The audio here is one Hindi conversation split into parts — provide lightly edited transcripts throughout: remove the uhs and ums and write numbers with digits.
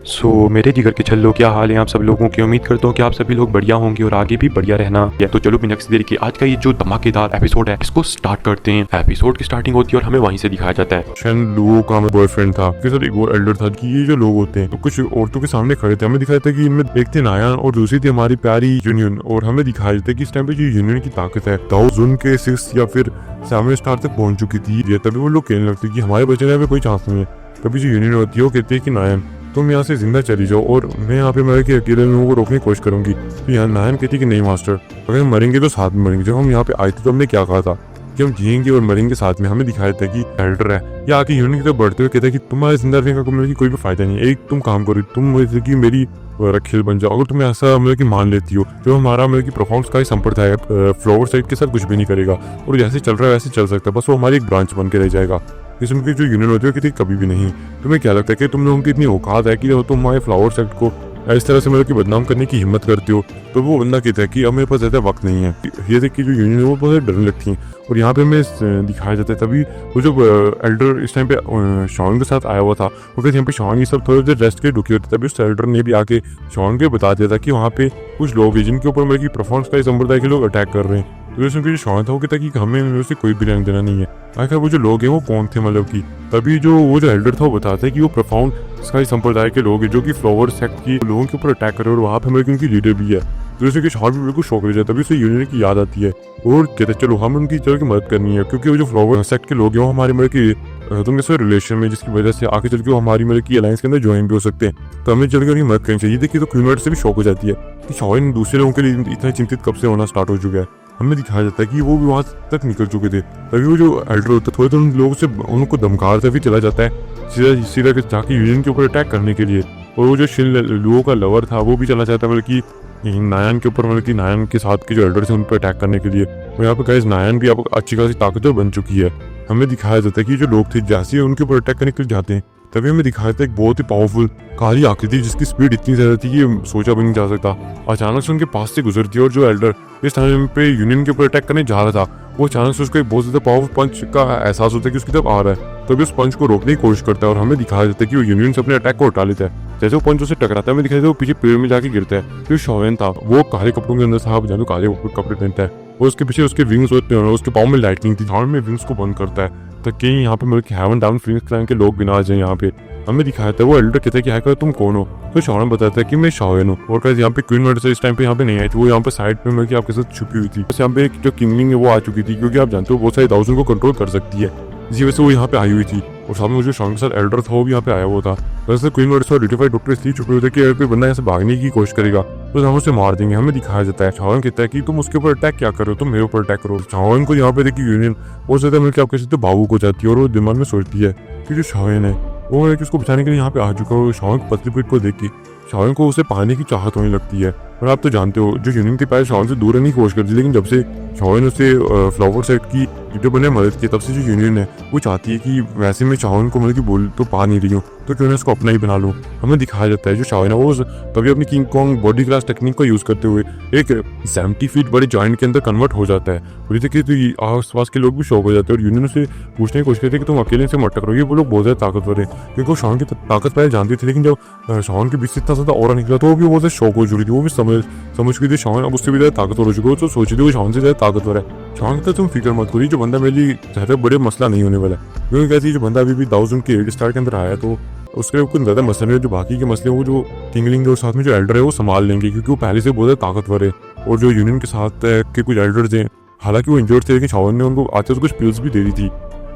मेरे जिगर के छल्लो, क्या हाल है आप सब लोगों की। उम्मीद करता हूँ कि आप सभी लोग बढ़िया होंगे और आगे भी बढ़िया रहना है। तो चलो बिना किसी देरी के आज का ये जो धमाकेदार एपिसोड है इसको स्टार्ट करते हैं। एपिसोड की स्टार्टिंग होती है और हमें वहीं से दिखाया जाता है शन लोगों का हमें बॉयफ्रेंड था के साथ एक और एल्डर था कि ये जो लोग होते हैं तो कुछ औरतों के सामने खड़े थे। हमें दिखाया था कि इनमें एक थे नायान और दूसरी थी हमारी प्यारी यूनियन। और हमें दिखाया जाता है कि इस टाइम पे जो यूनियन की ताकत है दाओ जुन के 6 या फिर 7 स्टार तक पहुंच चुकी थी। ये तभी वो लोग कहने लगते कि हमारे बचने में कोई चांस नहीं है। तभी जो यूनियन होती है वो कहती है कि नायन तुम यहाँ से जिंदा चली जाओ और मैं यहाँ पे मर के अकेले लोगों को रोकने की कोशिश करूंगी। तो यहाँ नायन कहती कि नहीं मास्टर, अगर हम मरेंगे तो साथ में मरेंगे। जब हम यहाँ पे आए थे तो हमने क्या कहा था कि हम जिएंगे और मरेंगे साथ में। हमें दिखाया था कि एल्डर है या आके यूनियन की तरफ बढ़ते हुए कहता है कि तुम्हारे जिंदा रहने का मतलब कोई भी फायदा नहीं है। एक तुम काम करो, तुम कि मेरी रखेल बन जाओ। अगर तुम्हें ऐसा मतलब कि मान लेती हो जो हमारा मतलब कि परफॉर्मेंस का ही संप्रदाय है, फ्लावर साइड के साथ कुछ भी नहीं करेगा और जैसे चल रहा है वैसे चल सकता है, बस वो हमारी एक ब्रांच बन के रह जाएगा। इसमें की जो यूनियन होती है कहती कभी भी नहीं। तुम्हें क्या लगता है कि तुम लोगों की इतनी औकात है कि तुम हमारे फ्लावर सेक्ट को इस तरह से मतलब कि बदनाम करने की हिम्मत करते हो। तो वो बंदा कहता है कि अब मेरे पास ज़्यादा वक्त नहीं है। ये देख कि जो यूनियन है वो बहुत डरने लगती है और यहाँ पे हमें दिखाया जाता है तभी वो जो एल्डर इस टाइम पे शॉन के साथ आया हुआ था वो कहते यहाँ पे शॉन ये सब थोड़ी देर रेस्ट के रुके होते। तभी उस एल्डर ने भी आके शॉन को बता दिया था कि वहाँ पे कुछ लोग हैं जिनके ऊपर मतलब कि परफॉर्मेंस का संप्रदाय के लोग अटैक कर रहे हैं। तो इसमें जो शॉन था वो कहता कि हमें उनसे कोई भी लेना देना नहीं है। आखिर वो जो लोग हैं वो कौन थे मतलब कि तभी वो जो एल्डर था वो बताता है कि वो प्रोफाउंड स्काई संप्रदाय के लोग हैं जो कि फ्लावर सेक्ट की लोगों के ऊपर अटैक कर रहे हैं और वहाँ पे हमारे उनकी लीडर भी है। तो जैसे कि शॉन भी बिल्कुल शौक रह जाता है। तभी उसे यूनियन की याद आती है और कहते चलो हम उनकी चलो की मदद करनी है क्योंकि वो जो फ्लावर सेक्ट के लोग हैं वो हमारे मतलब की तुम कैसे रिलेशन में जिसकी वजह से आगे चल के वो हमारी मतलब की अलायंस के अंदर ज्वाइन भी हो सकते हैं। तो हमें चल के उनकी मदद करनी चाहिए। देखिए तो क्वीन से भी शौक हो जाती है कि शॉन दूसरे लोगों के लिए इतना चिंतित कब से होना स्टार्ट हो चुका है। हमें दिखाया जाता है कि वो भी वहां तक निकल चुके थे। तभी वो जो एल्डर होता है थोड़े उन लोगों से उनको धमकाते भी चला जाता है सीधा सीधा जाके यूनियन के ऊपर अटैक करने के लिए। और वो जो शिन लुओ का लवर था वो भी चला जाता है मतलब कि नायन के ऊपर मतलब कि नायन के साथ के जो एल्डर थे उन पर अटैक करने के लिए। और यहाँ पे गाइस नायन भी अब अच्छी खासी ताकतवर बन चुकी है। हमें दिखाया जाता है कि जो लोग थे जैसे उनके ऊपर अटैक करने के लिए जाते हैं तभी हमें दिखाया था एक बहुत ही पावरफुल काली आकृति जिसकी स्पीड इतनी ज्यादा थी कि सोचा भी नहीं जा सकता। अचानक से उनके पास से गुजरती है और जो एल्डर इस टाइम पे यूनियन के ऊपर अटैक करने जा रहा था वो अचानक से उसको एक बहुत ज्यादा पावरफुल पंच का एहसास होता है कि उसकी तरफ आ रहा है। तभी उस पंच को रोकने की कोशिश करता है और हमें दिखाया जाता है कि वो यूनियन से अपने अटैक को हटा लेता है। जैसे वो पंच उसे टकराता है हमें दिखाया वो पीछे पेड़ में जाके गिरता है। फिर शोवेन था वो काले कपड़ों के अंदर था, जानो काले कपड़े पहनता है और उसके पीछे उसके विंग्स होते हैं और उसके पाँव में लाइटनिंग थी, झाड़ में विंग्स को बंद करता है ताकि यहाँ पे मतलब हेवन डाउन फिनिक्स क्लैन के लोग भी ना आ जाए। यहाँ पे हमें दिखाया था वो एल्डर कहता है कि हैकर तुम कौन हो। तो शॉन बताता है कि मैं शॉवेन हूँ और कहते यहाँ पे क्वीन मर्डर इस टाइम पे यहाँ पे नहीं आई थी। वो यहाँ पे साइड पे मतलब आपके साथ छुपी हुई थी। बस यहाँ पे जो किंगलिंग है वो आ चुकी थी क्योंकि आप जानते हो बहुत सारे दाउसन को कंट्रोल कर सकती है, इसी वजह से वो यहाँ पे आई हुई थी। और साथ में जो शॉन के साथ एल्डर था वो भी यहाँ पे आया हुआ था। वैसे क्वीन मर्डर और रिटिफाइड डॉक्टर इसलिए छुपे हुए थे कि अगर कोई बंदा यहाँ से भागने की कोशिश करेगा तो हम उसे मार देंगे। हमें दिखाया जाता है शॉन कहता है कि तुम उसके ऊपर अटैक क्या करो, तुम मेरे ऊपर अटैक करो। शॉन को यहाँ पे देखिए यूनियन बहुत ज्यादा मिलकर आपके साथ भावुक हो जाती है और वो दिमाग में सोचती है कि जो शॉन है वो है कि उसको बचाने के लिए यहाँ पे आ चुका है। शॉन की पतली पीठ को देख के शॉन को उसे पाने की चाहत होने लगती है। और आप तो जानते हो जो यूनियन के पास शॉन से दूर रहने की कोशिश करती है, लेकिन जब से शॉन उसे फ्लावर सेट की लीडर बनने में मदद की तब से जो यूनियन है वो चाहती है कि वैसे मैं शॉन को मतलब कि बोल तो पा नहीं रही हूँ तो क्यों ना इसको अपना ही बना लूँ। हमें दिखाया जाता है जो शॉन है वो तभी अपनी king Kong body class technique को यूज करते हुए एक 70 फीट बड़े जॉइंट के अंदर कन्वर्ट हो जाता है। और देखिए तो आस पास के लोग भी शौक हो जाते हैं और यूनियन से पूछने की कोशिश करते हैं कि तुम अकेले से मत टकराओ। ये वो लोग बहुत ज्यादा ताकतवर है क्योंकि वो शॉन की ताकत पहले जानती थी, लेकिन जब शॉन के बीच से इतना ज्यादा और निकला तो वो भी बहुत शौक हो चुकी थी। वो भी समझ गई थी शॉन अब उससे भी ज्यादा ताकतवर हो चुकी है तो सोची थी वो शॉन से ज्यादा ताकतवर है। शॉन कहता तुम फिक्र मत करिए, जो बंदा मेरे लिए ज्यादा बड़े मसला नहीं होने वाला है क्योंकि कहती है जो बंदा अभी भी 1000 के 8 स्टार के अंदर आया तो उसके कुछ ज्यादा मसले नहीं है। जो बाकी के मसले वो जो किंगलिंग और साथ में जो एल्डर है वो संभाल लेंगे क्योंकि वो पहले से बहुत ज्यादा ताकतवर है। और जो यूनियन के साथ के कुछ एल्डर्स हैं हालांकि वो इंजर्ड थे लेकिन शॉन ने उनको आते तो कुछ पिल्स भी दे दी थी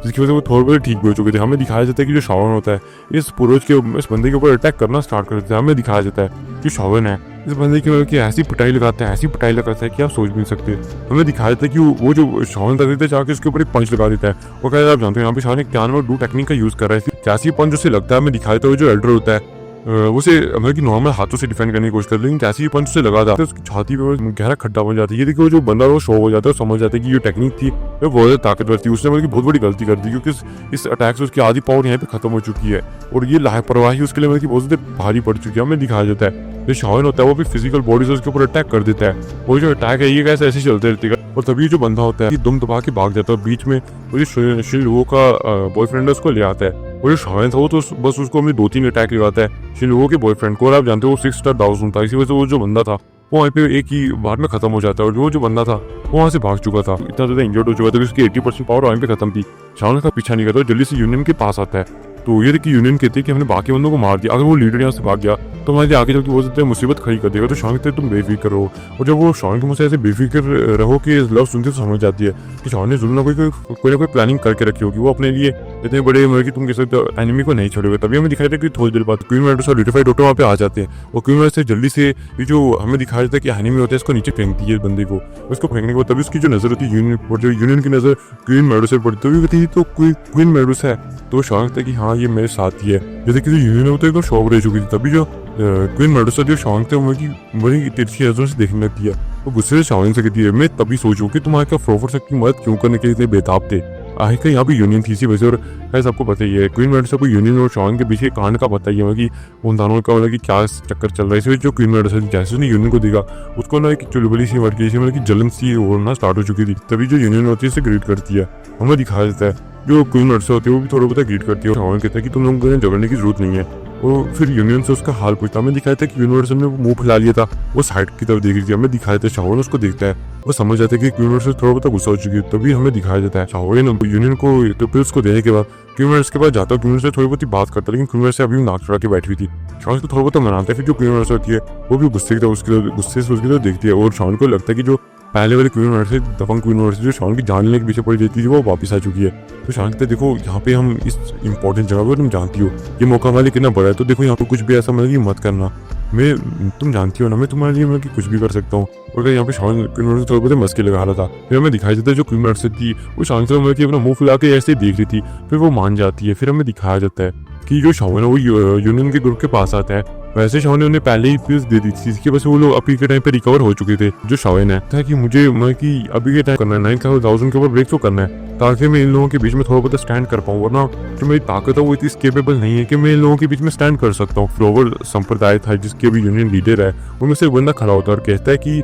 जिसकी वजह से वो थोड़े बहुत ठीक भी हो चुके थे। हमें दिखाया जाता है कि जो शॉन होता है इस पूर्वज के इस बंदे के ऊपर अटैक करना स्टार्ट कर देता है। हमें दिखाया जाता है कि शॉन है इस बंदे की ऐसी पिटाई लगाता है, ऐसी पिटाई लगाता है कि आप सोच भी नहीं सकते। हमें दिखाया जाता है कि वो जो शॉन कर देता है जाके उसके ऊपर एक पंच लगा देता है। वो कहता है आप जानते हो यहाँ पे शॉन एक त्यान और डू टेक्निक का यूज कर रहा है। जैसे पंच उसे लगता है हमें दिखाया जाता है जो एल्डर होता है उसे मतलब कि नॉर्मल हाथों से डिफेंड करने की कोशिश करते, लेकिन जैसे ही पंच से लगा था तो उसकी छाती पे गहरा खड्डा बन जाता है। ये देखिए जो बंदा वो शो हो जाता है समझ जाता है कि ये टेक्निक थी वो बहुत ज्यादा ताकतवर थी। उसने मतलब कि बहुत बड़ी गलती कर दी क्योंकि इस अटैक से उसकी आधी पावर यहाँ पे खत्म हो चुकी है और ये लापरवाही उसके लिए मतलब कि बहुत ज्यादा भारी पड़ चुकी है। हमें दिखाया जाता है जो शॉन होता है वो भी फिजिकल बॉडी से उसके ऊपर अटैक कर देता है। वो जो अटैक है ये कैसे ऐसे चलते रहते हैं और तभी जो बंदा होता है दुम दबा के भाग जाता है। बीच में वो जो शिन लुओ का बॉयफ्रेंड है उसको ले आता है और जो शावन था वो तो बस उसको अपने 2-3 अटैक लगाता है जिन लोगों के बॉयफ्रेंड को, और आप जानते हो वो 6 स्टार डाउन था, इसी वजह से वो जो बंदा था वो वहाँ पे एक ही बार में खत्म हो जाता है, और जो जो बंदा था वो वहाँ से भाग चुका था, इतना ज्यादा इंजर्ड हो चुका था कि उसकी 80% पावर वहीं पे खत्म थी। शावन का पीछा नहीं करता, जल्दी से यूनियन के पास आता है। तो ये देखिए यूनियन कहती है कि हमने बाकी बंदों को मार दिया, अगर वो लीडर यहाँ से भाग गया तो हमारे लिए आगे चल के बहुत ज़्यादा मुसीबत खड़ी कर देगा, तो शान कहते तुम बेफिक्र रहो। और जब वो शान के मुझसे ऐसे बेफिक्र रहो कि लव सुनते तो समझ जाती है कि शान ने जरूर ना कोई प्लानिंग करके रखी होगी, वो अपने लिए इतने बड़े मतलब कि तुम कह सकते हो एनिमी को नहीं छोड़ोगे। तभी हमें दिखाई देता है कि थोड़ी देर बाद क्वीन मेडुसा और लिटिफाइड डॉक्टर वहाँ पे आ जाते हैं, और क्वीन मेडुसा जल्दी से ये जो हमें दिखाया जाता है कि एनिमी होता है इसको नीचे फेंकती है इस बंदे को। उसको फेंकने के बाद तभी उसकी जो नजर होती है यूनियन पर, जो यूनियन की नजर क्वीन मेडुसा पर पड़ती है, कहती है तो क्वीन मेडुसा है, तो शान कहता है कि हाँ ये मेरे साथ ही है। जैसे कि यूनियन होता है एकदम शॉक रह चुकी थी, तभी जो क्वीन मेडुसा जो शान थे उनकी बड़ी तिरछी नजरों से देखने लगती है, वो गुस्से से शान से कहती है मैं तभी सोचूं कि तुम्हारे क्या प्रोफेसर की मदद क्यों करने के लिए इतने बेताब थे। आखिर यहाँ पे यूनियन थी इसी वजह से, और गाइस आपको पता ही है क्वीन मेडुसा को यूनियन और शॉन के पीछे कांड का पता ही है कि उन दोनों का मतलब कि क्या चक्कर चल रहा है। इसलिए जो क्वीन मेडुसा जैसे उसने यूनियन को देखा उसको ना एक चुलबुली सी वर्ड की मतलब कि जलन सी होना स्टार्ट हो चुकी थी, तभी जो यूनियन होती है उसे ग्रीट करती है। हमें दिखाया जाता है जो क्वीन मेडुसा होती है वो भी थोड़ा बहुत ग्रीट करती है, और शॉन कहता है कि तुम लोगों को झगड़ने की जरूरत नहीं है, और फिर यूनियन से उसका हाल पूछता। हमें दिखाया था कि क्वीन मेडुसा ने मुंह फैला लिया था, वो साइड की तरफ देख रही थी। हमें दिखाया था शाओन उसको देखता है, वो समझ जाता है कि क्वीन मेडुसा थोड़ा बहुत गुस्सा हो चुकी है, तभी हमें दिखाया जाता है शाओन यूनियन को तो फिर उसको देने के बाद क्वीन मेडुसा के पास जाता है, क्वीन मेडुसा थोड़ी बहुत बात करता है, लेकिन क्वीन मेडुसा अभी नाक चढ़ा के बैठी हुई थी। शाओन को थोड़ा बहुत मनाता है, फिर जो क्वीन मेडुसा होती है वो भी गुस्से की तरफ गुस्से से उसकी तरफ देखती है, और शाओन को लगता है कि जो पहले वाले क्वीन मेडुसा दफंग क्वीन मेडुसा जो शाओन की जान लेने के पीछे पड़ी रहती थी वो वापस आ चुकी है। तो शान कहते देखो यहाँ पे हम इस इंपॉर्टेंट जगह पर, तुम जानती हो ये मौका हमारे लिए कितना बड़ा है, तो देखो यहाँ पे कुछ भी ऐसा मतलब कि मत करना, मैं तुम जानती हो ना मैं तुम्हारे लिए मतलब कि कुछ भी कर सकता हूँ। और यहाँ पे शान क्वीन मेडुसा थोड़ा बहुत मस्के लगा रहा था, फिर हमें दिखाई देता है जो क्वीन मेडुसा थी वो शान से मतलब कि अपना मुंह फुला के ऐसे देख रही थी, फिर वो मान जाती है। फिर हमें दिखाया जाता है कि जो शान है वो यूनियन के ग्रुप के पास आता है। वैसे शान ने उन्हें पहले ही फीस दे दी थी, इसकी वजह से वो लोग अभी के टाइम पे रिकवर हो चुके थे। जो शान है था कि मुझे मतलब कि अभी के टाइम करना है 9000 के ऊपर ब्रेक तो करना है, ताकि मैं इन लोगों के बीच में थोड़ा बहुत स्टैंड कर पाऊँ, वरना जो मेरी ताकत है वो इतनी केपेबल नहीं है कि मैं इन लोगों के बीच में स्टैंड कर सकता हूँ। फ्लोवर संप्रदाय था जिसके अभी यूनियन लीडर है, उनमें से एक बंदा खड़ा होता है और कहता है कि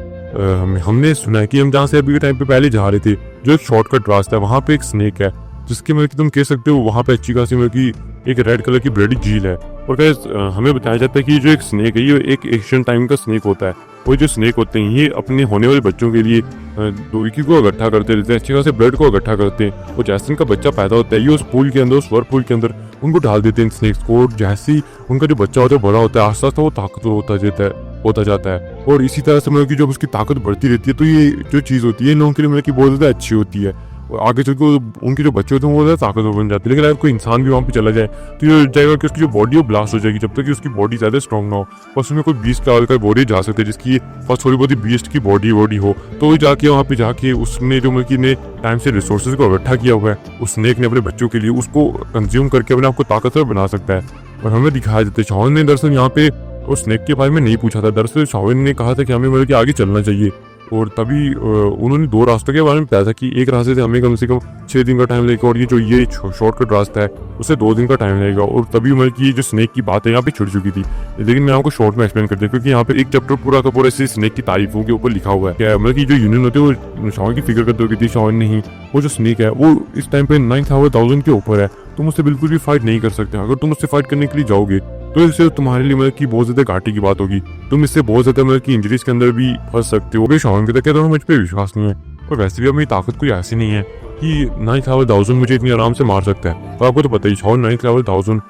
हमने सुना है कि हम जहाँ से अभी के टाइम पे पहले जा रहे थे जो एक शॉर्टकट रास्ता है वहाँ पे एक स्नेक है, जिसके मतलब कि तुम कह सकते हो वहाँ पे अच्छी खासी मतलब कि एक रेड कलर की बड़ी झील है। और गाइस हमें बताया जाता है कि जो एक स्नेक है ये एक एशियन टाइम का स्नेक होता है, वो जो स्नेक होते हैं ये अपने होने वाले बच्चों के लिए दोइकी को इकट्ठा करते रहते हैं, अच्छी खासे ब्लड को इकट्ठा करते हैं, और जैसे उनका बच्चा पैदा होता है ये उस पूल के अंदर, उस स्वर पूल के अंदर उनको डाल देते हैं स्नेक्स को, और जैसे ही उनका जो बच्चा होता है बड़ा होता है आस्ता आस्ता वो ताकतवर होता जाता है। और इसी तरह से मतलब कि जब उसकी ताकत बढ़ती रहती है तो ये जो चीज़ होती है इन लोगों के लिए मतलब कि बहुत ज़्यादा अच्छी होती है, और आगे चल के उनके जो बच्चे होते हैं वो ज़्यादा ताकतवर बन जाते हैं। लेकिन अगर कोई इंसान भी वहाँ पे चला जाए तो ये जाएगा कि उसकी जो बॉडी है वो ब्लास्ट हो जाएगी, जब तक कि उसकी बॉडी ज़्यादा स्ट्रॉन्ग ना हो। बस उसमें कोई 20 लेवल का बॉडी जा सकते हैं जिसकी बस थोड़ी बहुत बीस्ट की बॉडी हो, तो जाके वहाँ पे जाके उसने जो मतलब ने टाइम से रिसोर्सेज को इकट्ठा किया हुआ है उस स्नेक ने अपने बच्चों के लिए, उसको कंज्यूम करके अपने आपको ताकतवर बना सकता है। और हमें दिखाया जाता है शाओन ने दरअसल यहाँ पे उस स्नेक के बारे में नहीं पूछा था, दरअसल शाओन ने कहा था कि हमें मतलब कि आगे चलना चाहिए, और तभी उन्होंने 2 रास्तों के बारे में बताया था कि एक रास्ते से हमें कम से कम 6 दिन का टाइम लगेगा, और ये जो ये शॉर्टकट रास्ता है उसे 2 दिन का टाइम लगेगा। और तभी मतलब कि जो स्नेक की बात है यहाँ पे छुड़ चुकी थी, लेकिन मैं आपको शॉर्ट में एक्सप्लेन कर दूं क्योंकि यहाँ पे एक चैप्टर पूरा का पूरा इसी स्नेक की तारीफों के ऊपर लिखा हुआ है। क्या मतलब कि जो यूनियन होती है वो शाओन की फिक्र करते हुए थी, शाओन नहीं, वो जो स्नेक है वो इस टाइम पे 9000 के ऊपर है, तुम उससे बिल्कुल भी फाइट नहीं कर सकते। अगर तुम उससे फाइट करने के लिए जाओगे तो इससे तुम्हारे लिए मतलब कि बहुत ज्यादा घाटे की बात होगी, तुम इससे बहुत ज्यादा मतलब कि इंजरीज के अंदर भी फंस सकते हो। शाओन के कहते हैं मुझ पर विश्वास नहीं है, और वैसे भी अब मेरी ताकत कोई ऐसी नहीं है कि 9000 मुझे इतनी आराम से मार सकता है। तो आपको तो पता ही शाओन 9000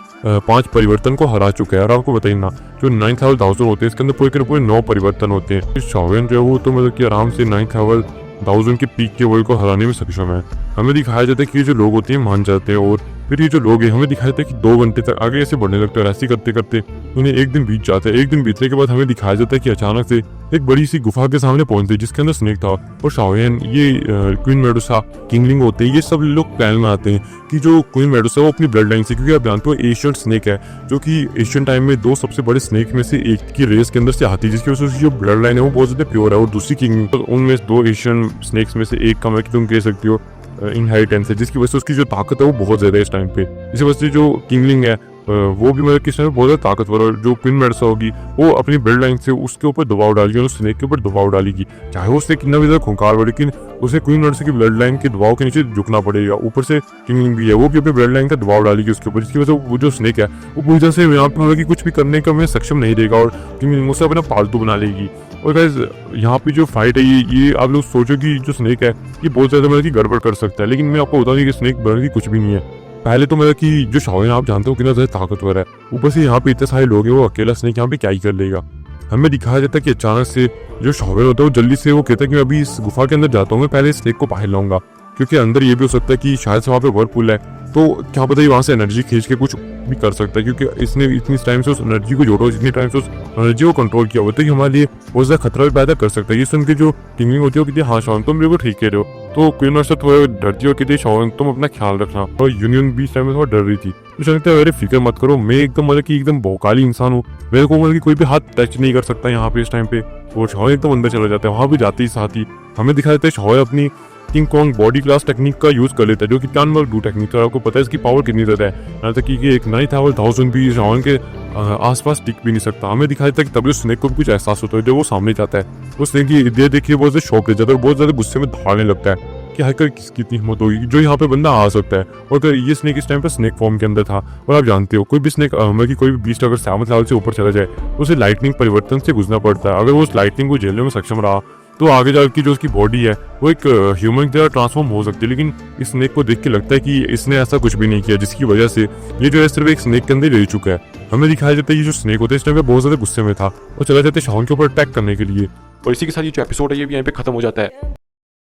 5 परिवर्तन को हरा चुका है, और आपको बताइए ना जो 9000 होते हैं इसके अंदर पूरे 9 परिवर्तन होते हैं। शाओन जो है वो तो मतलब कि आराम से 9000 के पीक के वर्ल्ड को हराने में सक्षम है। हमें दिखाया जाता है कि ये जो लोग होते हैं मान जाते हैं, और फिर ये जो लोग हैं हमें दिखाया जाता है कि 2 घंटे तक आगे ऐसे बढ़ने लगते हैं, और ऐसे करते करते उन्हें एक दिन बीत जाता है। एक दिन बीतने के बाद हमें दिखाया जाता है कि अचानक से एक बड़ी सी गुफा के सामने पहुंचते हैं जिसके अंदर स्नेक था, और शाओन ये क्वीन मेडुसा किंगलिंग होते हैं, ये सब लोग प्लान में आते हैं कि जो क्वीन मेडुसा वो अपनी ब्लड लाइन से, क्योंकि आप जानते हो एशियन स्नेक है जो कि एशियन टाइम में 2 सबसे बड़े स्नेक में से एक की रेस के अंदर से आती है, जिसकी वजह से उसकी जो ब्लड लाइन है वो बहुत ज्यादा प्योर है। और दूसरी किंग उनमें 2 एशियन स्नेक्स में से एक का मैं तुम कह सकती हो इनहेरिटेंस है, जिसकी वजह से उसकी जो ताकत है वो बहुत ज्यादा है इस टाइम पे। इसी वजह से जो किंगलिंग है वो भी मतलब किस टाइम बहुत ज्यादा ताकतवर, और जो क्वीन मेडुसा होगी वो अपनी ब्लड लाइन से उसके ऊपर दबाव डालेगी, उस स्नेक के ऊपर दबाव डालेगी, चाहे वो उससे कितना भी ज्यादा खूंखार हो, लेकिन उसे क्वीन नर्स की ब्लड लाइन के दबाव के नीचे झुकना पड़ेगा। ऊपर से टिंगलिंग भी है, वो भी अपने ब्लड लाइन का दबाव डालेगी उसके ऊपर, जिसकी वजह से वो जो स्नेक है वो पूरी तरह से यहाँ पे मतलब कि कुछ भी करने का में सक्षम नहीं रहेगा और टिंगलिंग उसे अपना पालतू बना लेगी। और गाइस यहाँ पे जो फाइट है ये आप लोग सोचो कि जो स्नेक है ये बहुत ज्यादा मतलब कि गड़बड़ कर सकता है, लेकिन मैं आपको बता दूं कि स्नेक मतलब कि कुछ भी नहीं है। पहले तो मतलब कि जो शाओलिन आप जानते हो कितना ज्यादा ताकतवर है, ऊपर से यहाँ पे इतने सारे लोग हैं, वो अकेला स्नेक यहाँ पे क्या ही कर लेगा। हमें दिखाया जाता है कि अचानक से जो शाओलिन होता है वो जल्दी से वो कहता है कि मैं अभी इस गुफा के अंदर जाता हूँ, मैं पहले स्नेक को बाहर लाऊंगा, क्योंकि अंदर ये भी हो सकता है कि शायद से वहाँ पे वर्लपूल है, तो क्या पता ही वहाँ से एनर्जी खींच के कुछ भी कर सकता है, क्योंकि इसने इतनी टाइम से उस एनर्जी को जोड़ो, इतनी टाइम से उस एनर्जी को कंट्रोल किया होता है कि हमारे लिए बहुत ज़्यादा खतरा भी पैदा कर सकता है। ये सुन के जो टिंगलिंग होती है वो कहती है हाँ शाओलिन तुम बिल्कुल ठीक कह रहे हो। तो क्वीन नर्स थोड़ा डरती है और कहती है शाओलिन तुम अपना ख्याल रखना, और यूनियन भी इस टाइम में थोड़ा डर रही थी। तो समझते हैं अरे फिक्र मत करो, मैं एकदम मतलब कि एकदम भौकाली इंसान हूँ, मेरे को मतलब कि कोई भी हाथ टच नहीं कर सकता यहाँ पे इस टाइम पे। और शाओलिन एकदम अंदर चला जाता है। वहाँ भी जाते ही साथ ही हमें दिखा देता है शाओलिन अपनी king Kong body class technique का यूज कर लेता है, जो कि टानमल डू टेक्निक है। आपको पता है इसकी पावर कितनी ज्यादा है, यहाँ तक कि एक 9000 भी शाओलिन के आसपास टिक भी नहीं सकता। हमें दिखाई देता है कि तभी स्नेक को भी कुछ एहसास होता है जब वो सामने जाता है। वो स्नेक की इधर देखिए बहुत ज्यादा शौक ले जाता है और बहुत ज्यादा गुस्से में दहाड़ने लगता है कि हाइकर किसकी इतनी हिम्मत होगी जो यहाँ पे बंदा आ सकता है। और अगर ये स्नेक इस टाइम पे स्नेक फॉर्म के अंदर था, और आप जानते हो कोई भी स्नेक मतलब कि कोई भी बीस्ट अगर 7 लेवल से ऊपर चला जाए उसे लाइटनिंग परिवर्तन से गुजरना पड़ता है। अगर वो उस लाइटनिंग को झेलने में सक्षम रहा तो आगे जाकर जो उसकी बॉडी है वो एक ह्यूमन की तरह ट्रांसफॉर्म हो सकती है। लेकिन इस स्नेक को देख के लगता है कि इसने ऐसा कुछ भी नहीं किया, जिसकी वजह से ये जो है सिर्फ एक स्नेक के अंदर रह चुका है। हमें दिखाया जाता है ये जो स्नेक होता है इस टाइम पे बहुत ज्यादा गुस्से में था और चला जाता है शाओलिन के ऊपर अटैक करने के लिए। और इसी के साथ ये जो एपिसोड है ये भी यहाँ पे खत्म हो जाता है।